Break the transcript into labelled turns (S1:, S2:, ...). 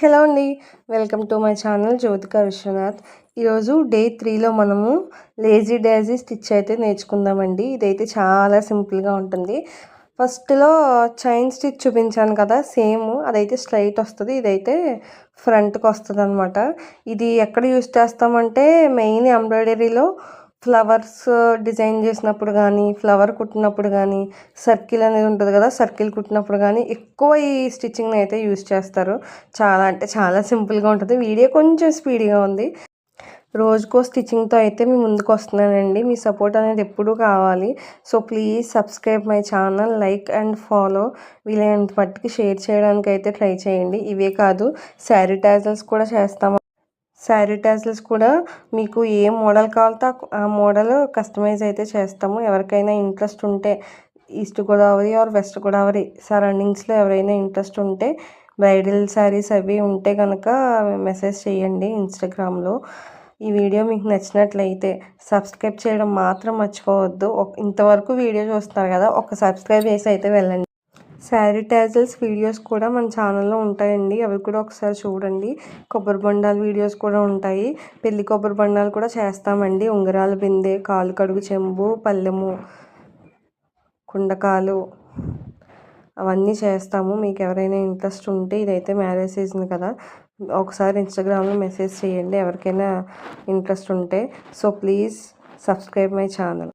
S1: Hello అండి. Welcome to my channel Jyothika Vishwanath. ఈరోజు day 3లో మనము లేజీ డేజీ స్టిచ్ అయితే నేర్చుకుందామండి. ఇదైతే చాలా సింపుల్గా ఉంటుంది. ఫస్ట్లో చైన్ స్టిచ్ చూపించాను కదా, సేమ్ అదైతే స్ట్రైట్ వస్తుంది, ఇదైతే ఫ్రంట్కి వస్తుంది అనమాట. ఇది ఎక్కడ యూస్ చేస్తామంటే మెయిన్ ఎంబ్రాయిడరీలో ఫ్లవర్స్ డిజైన్ చేసినప్పుడు కానీ, ఫ్లవర్ కుట్టినప్పుడు కానీ, సర్కిల్ అనేది ఉంటుంది కదా, సర్కిల్ కుట్టినప్పుడు కానీ ఎక్కువ ఈ స్టిచ్చింగ్ని అయితే యూస్ చేస్తారు. చాలా అంటే చాలా సింపుల్గా ఉంటుంది. వీడియో కొంచెం స్పీడ్గా ఉంది. రోజుకో స్టిచ్చింగ్తో అయితే మీ ముందుకు వస్తున్నానండి. మీ సపోర్ట్ అనేది ఎప్పుడూ కావాలి. So please subscribe my channel, like and follow. వీలైనంత మట్టుకి షేర్ చేయడానికి అయితే ట్రై చేయండి. ఇవే కాదు, శారీ టాజల్స్ కూడా చేస్తాము. శారీ టాజల్స్ కూడా మీకు ఏ మోడల్ కావాలో ఆ మోడల్ కస్టమైజ్ అయితే చేస్తాము. ఎవరికైనా ఇంట్రెస్ట్ ఉంటే, east Godavari or west Godavari సరౌండింగ్స్లో ఎవరైనా ఇంట్రెస్ట్ ఉంటే, బ్రైడల్ శారీస్ అవి ఉంటే కనుక మెసేజ్ చేయండి ఇన్స్టాగ్రామ్లో. ఈ వీడియో మీకు నచ్చినట్లయితే సబ్స్క్రైబ్ చేయడం మాత్రం మర్చిపోవద్దు. ఇంతవరకు వీడియో చూస్తున్నారు కదా, ఒక సబ్స్క్రైబ్ చేసి అయితే వెళ్ళండి. శారీ టాజల్స్ వీడియోస్ కూడా మన ఛానల్లో ఉంటాయండి, అవి కూడా ఒకసారి చూడండి. కొబ్బరి బొండాల వీడియోస్ కూడా ఉంటాయి. పెళ్లి కొబ్బరి బొండాలు కూడా చేస్తామండి. ఉంగరాల బిందె, కాలు కడుగు చెంబు, పల్లెము, కుండకాలు అవన్నీ చేస్తాము. మీకు ఎవరైనా ఇంట్రెస్ట్ ఉంటే, ఇదైతే మ్యారేజ్ సీజన్ కదా, ఒకసారి ఇన్స్టాగ్రామ్లో మెసేజ్ చేయండి ఎవరికైనా ఇంట్రెస్ట్ ఉంటే. So please subscribe my channel.